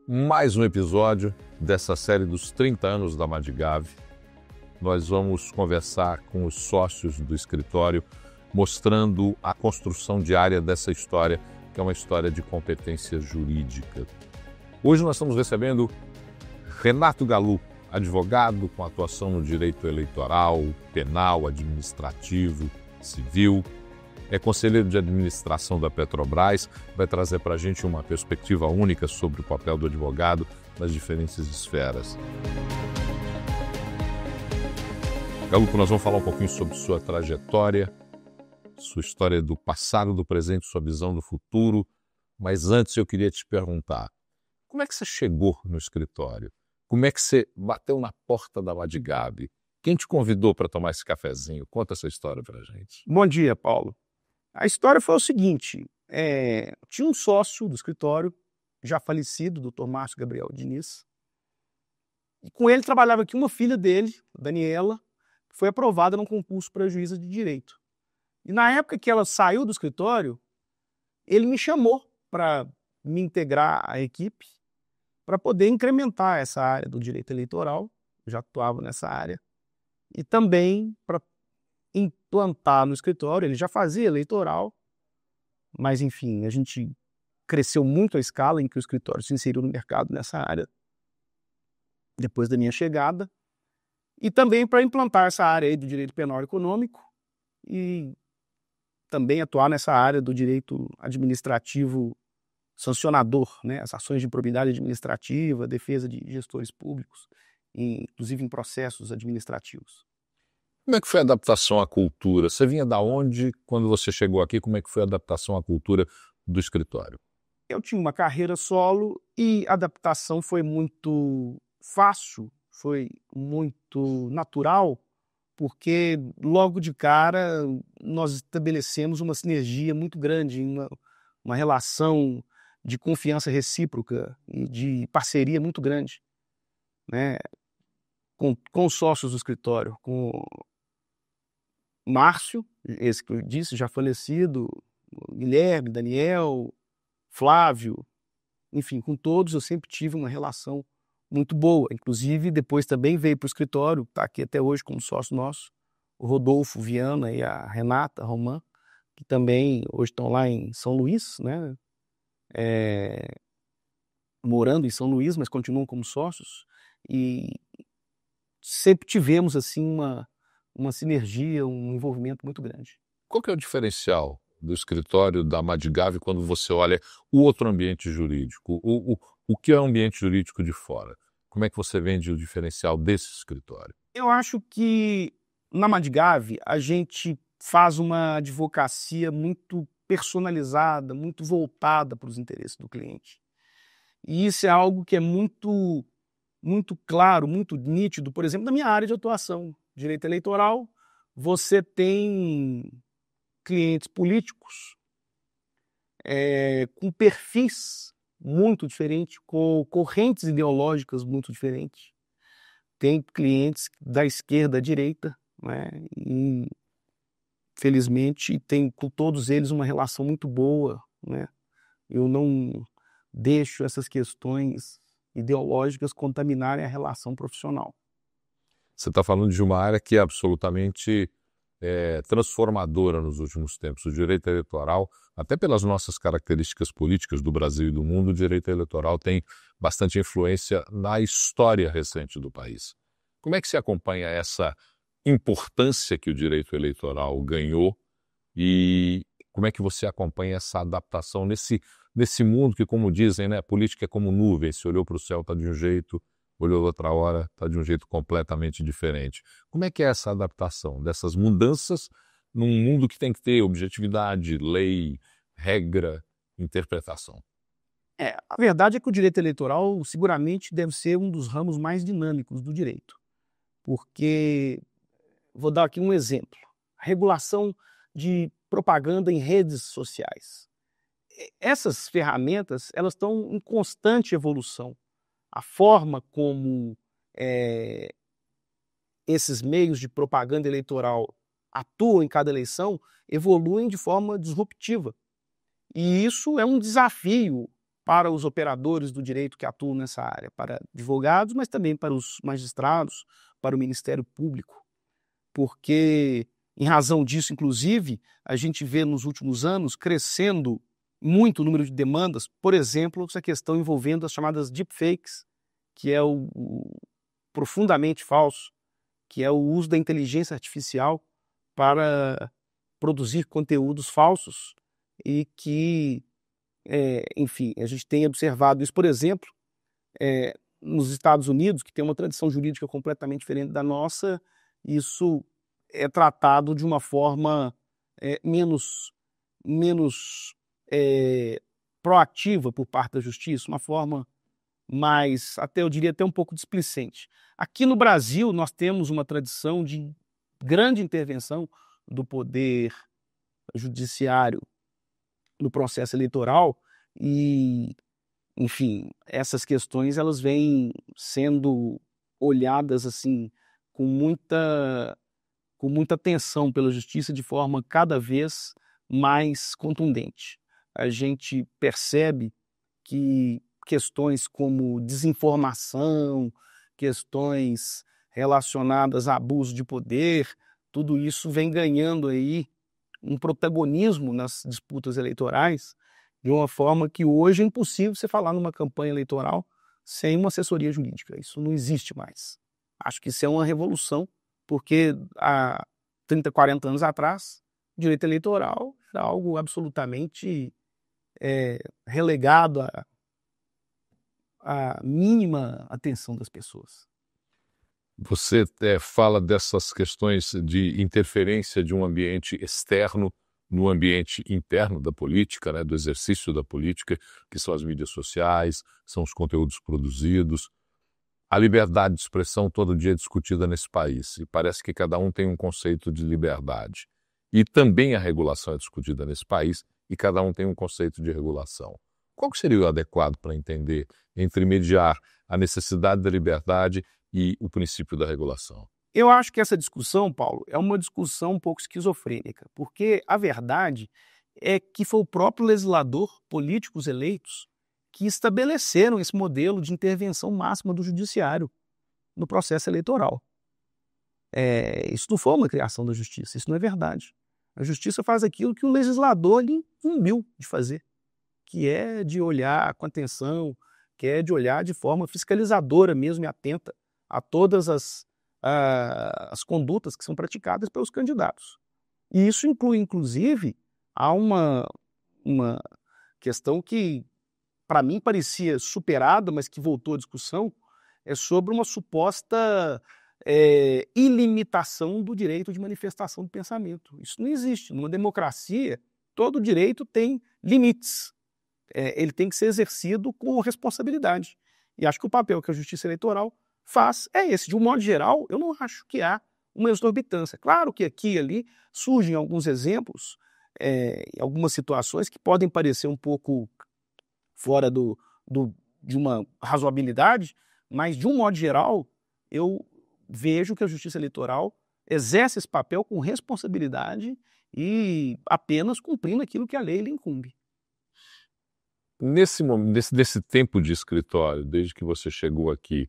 Mais um episódio dessa série dos 30 anos da Madigave. Nós vamos conversar com os sócios do escritório, mostrando a construção diária dessa história, que é uma história de competência jurídica. Hoje nós estamos recebendo Renato Galu, advogado com atuação no direito eleitoral, penal, administrativo, civil. É conselheiro de administração da Petrobras, vai trazer para a gente uma perspectiva única sobre o papel do advogado nas diferentes esferas. Galu, nós vamos falar um pouquinho sobre sua trajetória, sua história do passado, do presente, sua visão do futuro. Mas antes eu queria te perguntar, como é que você chegou no escritório? Como é que você bateu na porta da Madigave? Quem te convidou para tomar esse cafezinho? Conta essa história para a gente. Bom dia, Paulo. A história foi o seguinte, tinha um sócio do escritório, já falecido, o Dr. Márcio Gabriel Diniz, e com ele trabalhava aqui uma filha dele, Daniela, que foi aprovada num concurso para juíza de direito. E na época que ela saiu do escritório, ele me chamou para me integrar à equipe, para poder incrementar essa área do direito eleitoral, eu já atuava nessa área, e também para implantar no escritório. Ele já fazia eleitoral, mas enfim, a gente cresceu muito a escala em que o escritório se inseriu no mercado nessa área depois da minha chegada, e também para implantar essa área aí do direito penal econômico e também atuar nessa área do direito administrativo sancionador, né? As ações de improbidade administrativa, defesa de gestores públicos, inclusive em processos administrativos. Como é que foi a adaptação à cultura? Você vinha da onde quando você chegou aqui? Como é que foi a adaptação à cultura do escritório? Eu tinha uma carreira solo e a adaptação foi muito fácil, foi muito natural, porque logo de cara nós estabelecemos uma sinergia muito grande, uma relação de confiança recíproca e de parceria muito grande, né? Com os sócios do escritório, com Márcio, esse que eu disse, já falecido, Guilherme, Daniel, Flávio, enfim, com todos eu sempre tive uma relação muito boa. Inclusive, depois também veio para o escritório, está aqui até hoje como sócio nosso, o Rodolfo Viana e a Renata Román, que também hoje estão lá em São Luís, né? Morando em São Luís, mas continuam como sócios. E sempre tivemos assim uma sinergia, um envolvimento muito grande. Qual que é o diferencial do escritório da Madigave quando você olha o outro ambiente jurídico? O que é o ambiente jurídico de fora? Como é que você vende o diferencial desse escritório? Eu acho que na Madigave a gente faz uma advocacia muito personalizada, muito voltada para os interesses do cliente. E isso é algo que é muito claro, muito nítido, por exemplo, na minha área de atuação, direito eleitoral. Você tem clientes políticos com perfis muito diferentes, com correntes ideológicas muito diferentes. Tem clientes da esquerda à direita, né? E felizmente tem com todos eles uma relação muito boa, né? Eu não deixo essas questões ideológicas contaminarem a relação profissional. Você está falando de uma área que é absolutamente transformadora nos últimos tempos. O direito eleitoral, até pelas nossas características políticas do Brasil e do mundo, o direito eleitoral tem bastante influência na história recente do país. Como é que se acompanha essa importância que o direito eleitoral ganhou e como é que você acompanha essa adaptação nesse mundo que, como dizem, né, a política é como nuvem, se olhou para o céu está de um jeito, olhou outra hora, está de um jeito completamente diferente. Como é que é essa adaptação dessas mudanças num mundo que tem que ter objetividade, lei, regra, interpretação? A verdade é que o direito eleitoral seguramente deve ser um dos ramos mais dinâmicos do direito, porque, vou dar aqui um exemplo, a regulação de propaganda em redes sociais. Essas ferramentas, elas estão em constante evolução. A forma como esses meios de propaganda eleitoral atuam em cada eleição evoluem de forma disruptiva. E isso é um desafio para os operadores do direito que atuam nessa área, para advogados, mas também para os magistrados, para o Ministério Público, porque, em razão disso, inclusive, a gente vê nos últimos anos crescendo muito o número de demandas, por exemplo, essa questão envolvendo as chamadas deepfakes, que é o profundamente falso, que é o uso da inteligência artificial para produzir conteúdos falsos e que, enfim, a gente tem observado isso, por exemplo, nos Estados Unidos, que tem uma tradição jurídica completamente diferente da nossa, isso é tratado de uma forma menos proativa por parte da justiça, uma forma mais, até eu diria, até um pouco displicente. Aqui no Brasil, nós temos uma tradição de grande intervenção do poder judiciário no processo eleitoral e, enfim, essas questões elas vêm sendo olhadas assim com muita atenção pela justiça de forma cada vez mais contundente. A gente percebe que questões como desinformação, questões relacionadas a abuso de poder, tudo isso vem ganhando aí um protagonismo nas disputas eleitorais de uma forma que hoje é impossível você falar numa campanha eleitoral sem uma assessoria jurídica. Isso não existe mais. Acho que isso é uma revolução, porque há 30, 40 anos atrás, o direito eleitoral era algo absolutamente relegado à mínima atenção das pessoas. Você fala dessas questões de interferência de um ambiente externo no ambiente interno da política, né, do exercício da política, que são as mídias sociais, são os conteúdos produzidos. A liberdade de expressão todo dia é discutida nesse país e parece que cada um tem um conceito de liberdade. E também a regulação é discutida nesse país e cada um tem um conceito de regulação. Qual que seria o adequado para entender entre mediar a necessidade da liberdade e o princípio da regulação? Eu acho que essa discussão, Paulo, é uma discussão um pouco esquizofrênica, porque a verdade é que foi o próprio legislador, políticos eleitos, que estabeleceram esse modelo de intervenção máxima do judiciário no processo eleitoral. Isso não foi uma criação da justiça, isso não é verdade. A justiça faz aquilo que o legislador lhe incumbiu de fazer, que é de olhar com atenção, que é de olhar de forma fiscalizadora mesmo e atenta a todas as condutas que são praticadas pelos candidatos. E isso inclui, inclusive, há uma questão que, para mim, parecia superada, mas que voltou à discussão, é sobre uma suposta ilimitação do direito de manifestação do pensamento. Isso não existe. Numa democracia, todo direito tem limites. Ele tem que ser exercido com responsabilidade. E acho que o papel que a Justiça Eleitoral faz é esse. De um modo geral, eu não acho que há uma exorbitância. Claro que aqui e ali surgem alguns exemplos, algumas situações que podem parecer um pouco fora de uma razoabilidade, mas, de um modo geral, eu vejo que a Justiça Eleitoral exerce esse papel com responsabilidade e apenas cumprindo aquilo que a lei lhe incumbe. Nesse tempo de escritório, desde que você chegou aqui,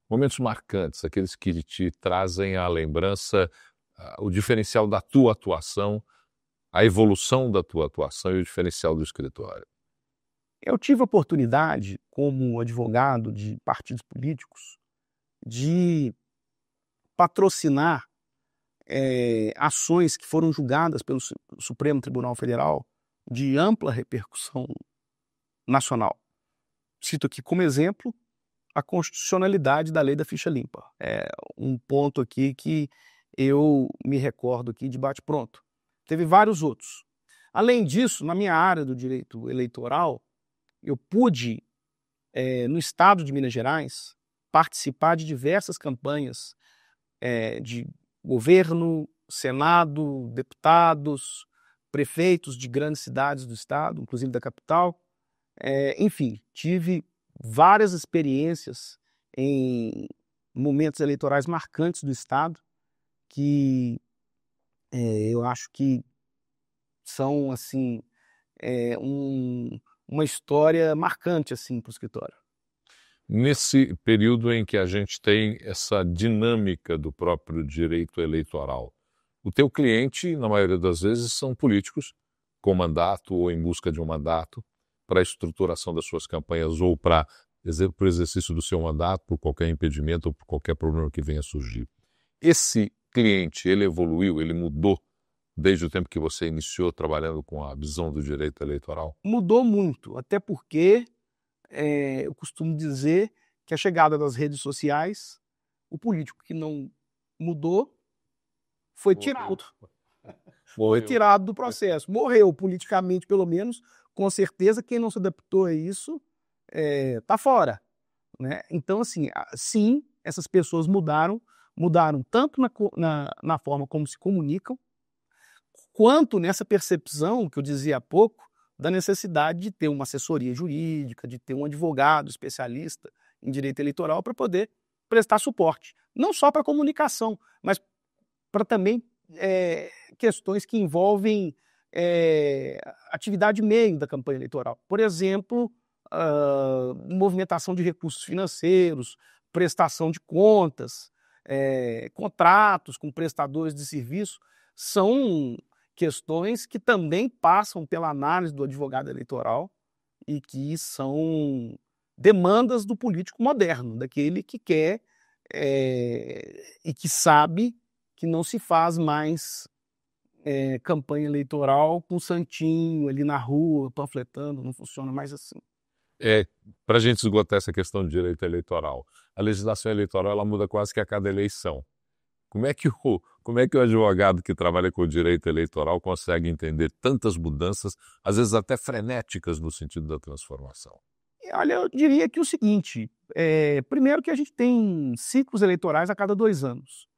momentos marcantes, aqueles que te trazem à lembrança o diferencial da tua atuação, a evolução da tua atuação e o diferencial do escritório. Eu tive a oportunidade, como advogado de partidos políticos, de patrocinar ações que foram julgadas pelo Supremo Tribunal Federal de ampla repercussão nacional. Cito aqui como exemplo a constitucionalidade da lei da ficha limpa. É um ponto aqui que eu me recordo aqui de bate-pronto. Teve vários outros. Além disso, na minha área do direito eleitoral, eu pude, no estado de Minas Gerais, participar de diversas campanhas de governo, senado, deputados, prefeitos de grandes cidades do estado, inclusive da capital. Enfim, tive várias experiências em momentos eleitorais marcantes do estado que eu acho que são assim um uma história marcante assim para o escritório. Nesse período em que a gente tem essa dinâmica do próprio direito eleitoral, o teu cliente, na maioria das vezes, são políticos com mandato ou em busca de um mandato para a estruturação das suas campanhas ou para o exercício do seu mandato, por qualquer impedimento ou por qualquer problema que venha a surgir. Esse cliente, ele evoluiu, ele mudou desde o tempo que você iniciou trabalhando com a visão do direito eleitoral? Mudou muito, até porque eu costumo dizer que a chegada das redes sociais, o político que não mudou foi tirado. Foi tirado do processo. Morreu politicamente, pelo menos, com certeza. Quem não se adaptou a isso está fora. Né? Então, assim, sim, essas pessoas mudaram tanto na forma como se comunicam, quanto nessa percepção que eu dizia há pouco, da necessidade de ter uma assessoria jurídica, de ter um advogado especialista em direito eleitoral para poder prestar suporte. Não só para a comunicação, mas para também questões que envolvem atividade meio da campanha eleitoral. Por exemplo, movimentação de recursos financeiros, prestação de contas, contratos com prestadores de serviço, são questões que também passam pela análise do advogado eleitoral e que são demandas do político moderno, daquele que quer e que sabe que não se faz mais campanha eleitoral com o santinho ali na rua, panfletando, não funciona mais assim. Para a gente esgotar essa questão de direito eleitoral, a legislação eleitoral ela muda quase que a cada eleição. Como é que o advogado que trabalha com o direito eleitoral consegue entender tantas mudanças, às vezes até frenéticas no sentido da transformação? Olha, eu diria que o seguinte, primeiro que a gente tem ciclos eleitorais a cada 2 anos.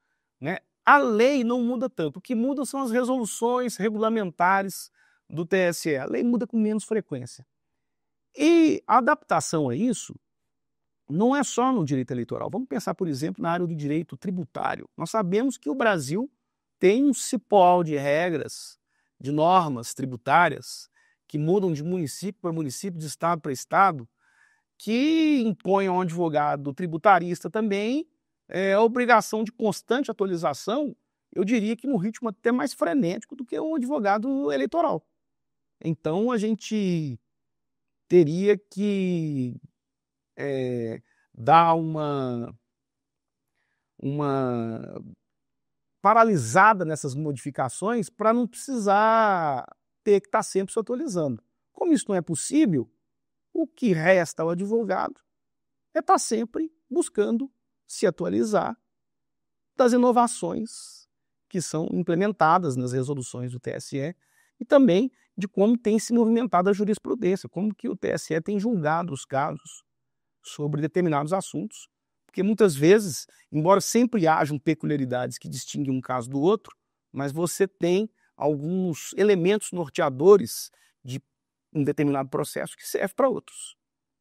Né? A lei não muda tanto, o que muda são as resoluções regulamentares do TSE. A lei muda com menos frequência. E a adaptação a isso não é só no direito eleitoral. Vamos pensar, por exemplo, na área do direito tributário. Nós sabemos que o Brasil tem um cipoal de regras, de normas tributárias, que mudam de município para município, de estado para estado, que impõem ao advogado tributarista também a obrigação de constante atualização, eu diria que num ritmo até mais frenético do que um advogado eleitoral. Então, a gente teria que dar uma paralisada nessas modificações para não precisar ter que estar sempre se atualizando. Como isso não é possível, o que resta ao advogado é estar sempre buscando se atualizar das inovações que são implementadas nas resoluções do TSE e também de como tem se movimentado a jurisprudência, como que o TSE tem julgado os casos sobre determinados assuntos, porque muitas vezes, embora sempre hajam peculiaridades que distinguem um caso do outro, mas você tem alguns elementos norteadores de um determinado processo que serve para outros.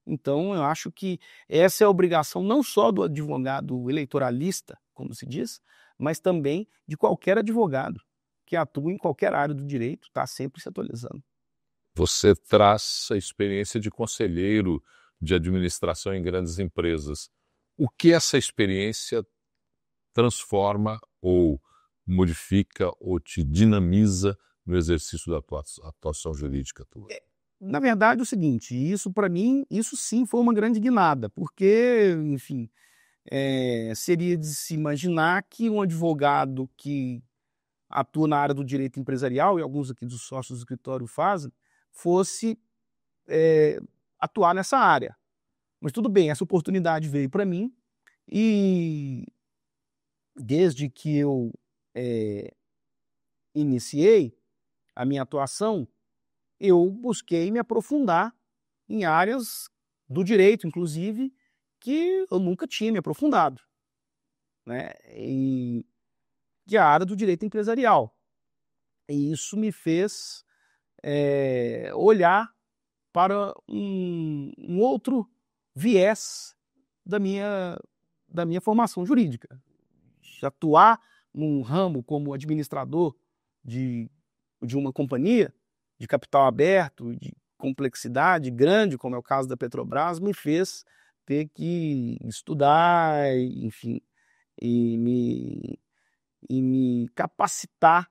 Então, eu acho que essa é a obrigação não só do advogado eleitoralista, como se diz, mas também de qualquer advogado que atua em qualquer área do direito, está sempre se atualizando. Você traz a experiência de conselheiro de administração em grandes empresas. O que essa experiência transforma ou modifica ou te dinamiza no exercício da atuação jurídica tua? Na verdade, é o seguinte, isso para mim, isso sim foi uma grande guinada, porque, enfim, seria de se imaginar que um advogado que atua na área do direito empresarial, e alguns aqui dos sócios do escritório fazem, fosse atuar nessa área. Mas tudo bem, essa oportunidade veio para mim e desde que eu iniciei a minha atuação, eu busquei me aprofundar em áreas do direito, inclusive, que eu nunca tinha me aprofundado, né? E a área do direito empresarial. E isso me fez olhar para um outro viés da minha formação jurídica. Atuar num ramo como administrador de uma companhia de capital aberto, complexidade grande, como é o caso da Petrobras, me fez ter que estudar, enfim, e me capacitar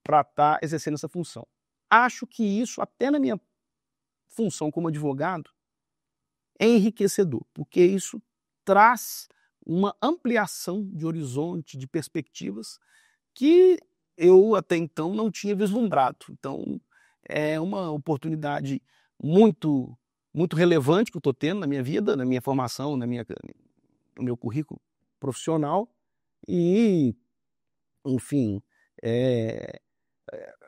para estar exercendo essa função. Acho que isso, até na minha função como advogado, é enriquecedor, porque isso traz uma ampliação de horizonte, de perspectivas, que eu até então não tinha vislumbrado. Então, é uma oportunidade muito, muito relevante que eu estou tendo na minha vida, na minha formação, no meu currículo profissional. E, enfim,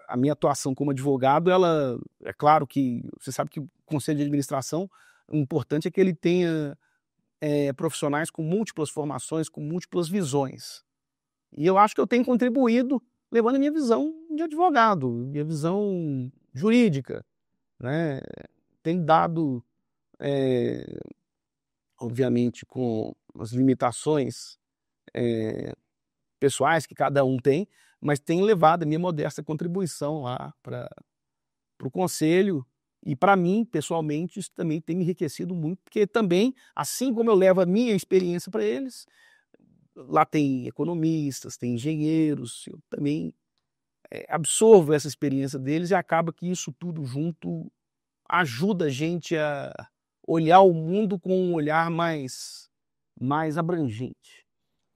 a minha atuação como advogado, ela, é claro que você sabe que o conselho de administração, o importante é que ele tenha profissionais com múltiplas formações, com múltiplas visões. E eu acho que eu tenho contribuído levando a minha visão de advogado, minha visão jurídica, né? Tem dado, obviamente, com as limitações pessoais que cada um tem, mas tem levado a minha modesta contribuição lá para o conselho. E para mim, pessoalmente, isso também tem me enriquecido muito, porque também, assim como eu levo a minha experiência para eles, lá tem economistas, tem engenheiros, eu também absorvo essa experiência deles e acaba que isso tudo junto ajuda a gente a olhar o mundo com um olhar mais abrangente.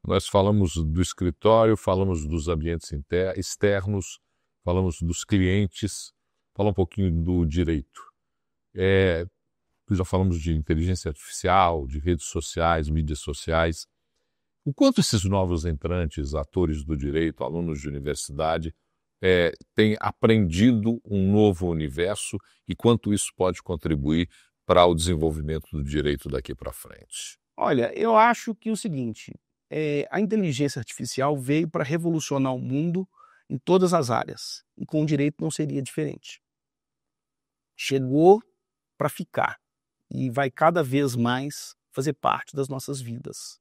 Nós falamos do escritório, falamos dos ambientes externos, falamos dos clientes, fala um pouquinho do direito. Já falamos de inteligência artificial, de redes sociais, mídias sociais. O quanto esses novos entrantes, atores do direito, alunos de universidade, têm aprendido um novo universo e quanto isso pode contribuir para o desenvolvimento do direito daqui para frente? Olha, eu acho que o seguinte, a inteligência artificial veio para revolucionar o mundo em todas as áreas, e com o direito não seria diferente. Chegou para ficar e vai cada vez mais fazer parte das nossas vidas.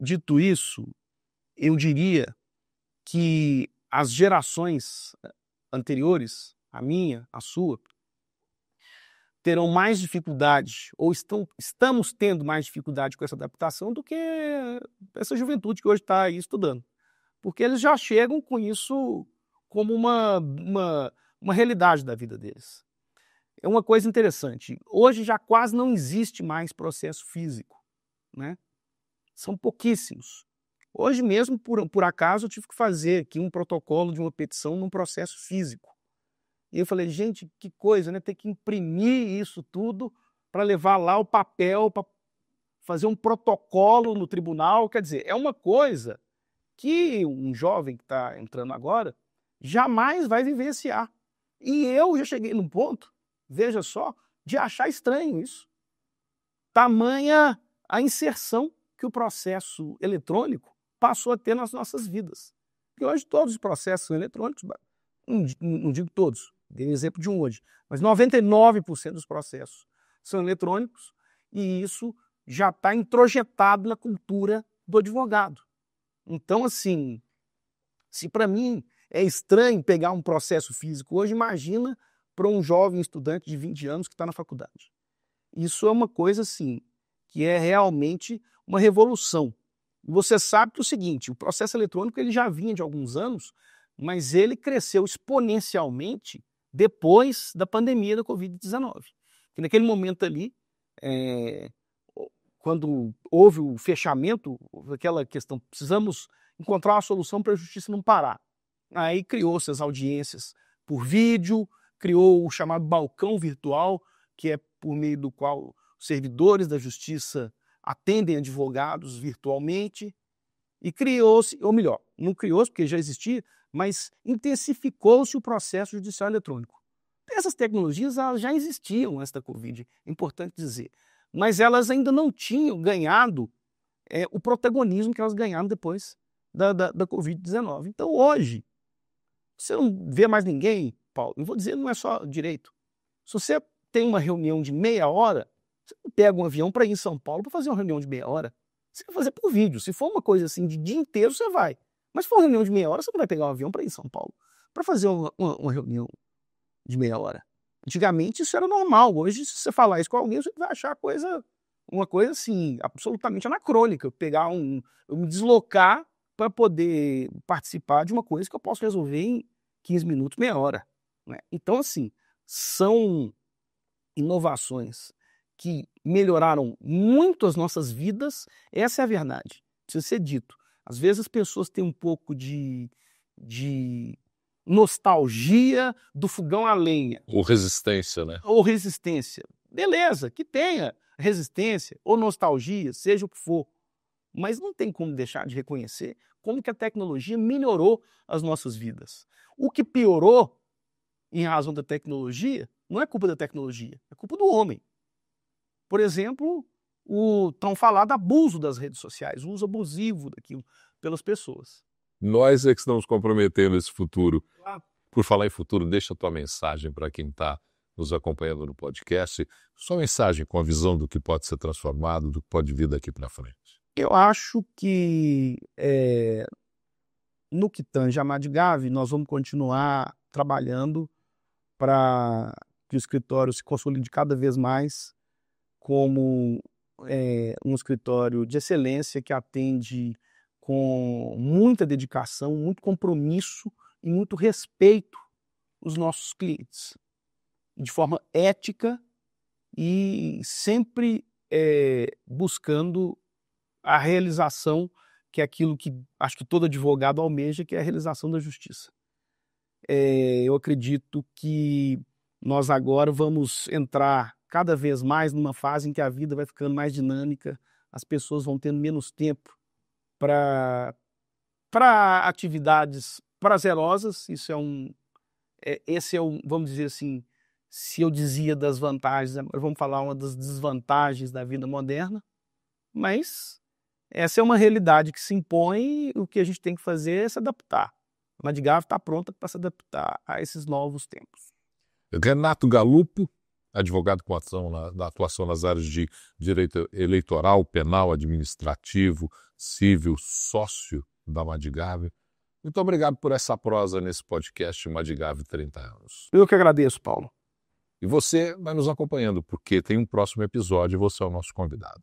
Dito isso, eu diria que as gerações anteriores, a minha, a sua, terão mais dificuldade, ou estamos tendo mais dificuldade com essa adaptação do que essa juventude que hoje está aí estudando. Porque eles já chegam com isso como uma realidade da vida deles. É uma coisa interessante, hoje já quase não existe mais processo físico, né? São pouquíssimos. Hoje mesmo, por acaso, eu tive que fazer aqui um protocolo de uma petição num processo físico. E eu falei, gente, que coisa, né? Ter que imprimir isso tudo para levar lá o papel, para fazer um protocolo no tribunal. Quer dizer, é uma coisa que um jovem que está entrando agora jamais vai vivenciar. E eu já cheguei num ponto, veja só, de achar estranho isso. Tamanha a inserção que o processo eletrônico passou a ter nas nossas vidas. Porque hoje todos os processos são eletrônicos, não digo todos, dei exemplo de um hoje, mas 99% dos processos são eletrônicos e isso já está introjetado na cultura do advogado. Então, assim, se para mim é estranho pegar um processo físico hoje, imagina para um jovem estudante de 20 anos que está na faculdade. Isso é uma coisa, assim, que é realmente uma revolução. Você sabe que é o seguinte, o processo eletrônico ele já vinha de alguns anos, mas ele cresceu exponencialmente depois da pandemia da Covid-19. Naquele momento ali, quando houve o fechamento, aquela questão, precisamos encontrar uma solução para a justiça não parar. Aí criou-se as audiências por vídeo, criou o chamado balcão virtual, que é por meio do qual os servidores da justiça atendem advogados virtualmente, e criou-se, ou melhor, não criou-se porque já existia, mas intensificou-se o processo judicial eletrônico. Essas tecnologias elas já existiam antes da Covid, é importante dizer, mas elas ainda não tinham ganhado o protagonismo que elas ganharam depois da Covid-19. Então hoje, você não vê mais ninguém, Paulo, não vou dizer, não é só direito. Se você tem uma reunião de meia hora, você não pega um avião para ir em São Paulo para fazer uma reunião de meia hora. Você vai fazer por vídeo. Se for uma coisa assim de dia inteiro, você vai. Mas se for uma reunião de meia hora, você não vai pegar um avião para ir em São Paulo para fazer uma reunião de meia hora. Antigamente isso era normal. Hoje, se você falar isso com alguém, você vai achar uma coisa assim, absolutamente anacrônica. Eu me deslocar para poder participar de uma coisa que eu posso resolver em 15 minutos, meia hora, né? Então, assim, são inovações que melhoraram muito as nossas vidas. Essa é a verdade, precisa ser dito. Às vezes as pessoas têm um pouco de nostalgia do fogão a lenha. Ou resistência, né? Ou resistência. Beleza, que tenha resistência ou nostalgia, seja o que for. Mas não tem como deixar de reconhecer como que a tecnologia melhorou as nossas vidas. O que piorou, em razão da tecnologia, não é culpa da tecnologia, é culpa do homem. Por exemplo, o tão falado abuso das redes sociais, o uso abusivo daquilo pelas pessoas. Nós é que estamos comprometendo esse futuro. Por falar em futuro, deixa a tua mensagem para quem está nos acompanhando no podcast. Sua mensagem com a visão do que pode ser transformado, do que pode vir daqui para frente. Eu acho que no que tange a Madgav, nós vamos continuar trabalhando para que o escritório se consolide cada vez mais como um escritório de excelência que atende com muita dedicação, muito compromisso e muito respeito os nossos clientes, de forma ética e sempre buscando a realização, que é aquilo que acho que todo advogado almeja, que é a realização da justiça. Eu acredito que nós agora vamos entrar cada vez mais numa fase em que a vida vai ficando mais dinâmica, as pessoas vão tendo menos tempo para atividades prazerosas. Esse é um, vamos dizer assim, se eu dizia das vantagens, vamos falar uma das desvantagens da vida moderna, mas essa é uma realidade que se impõe e o que a gente tem que fazer é se adaptar. A Madgav está pronta para se adaptar a esses novos tempos. Renato Galupo, advogado com atuação nas áreas de direito eleitoral, penal, administrativo, civil, sócio da Madgav. Muito obrigado por essa prosa nesse podcast Madgav 30 anos. Eu que agradeço, Paulo. E você vai nos acompanhando, porque tem um próximo episódio e você é o nosso convidado.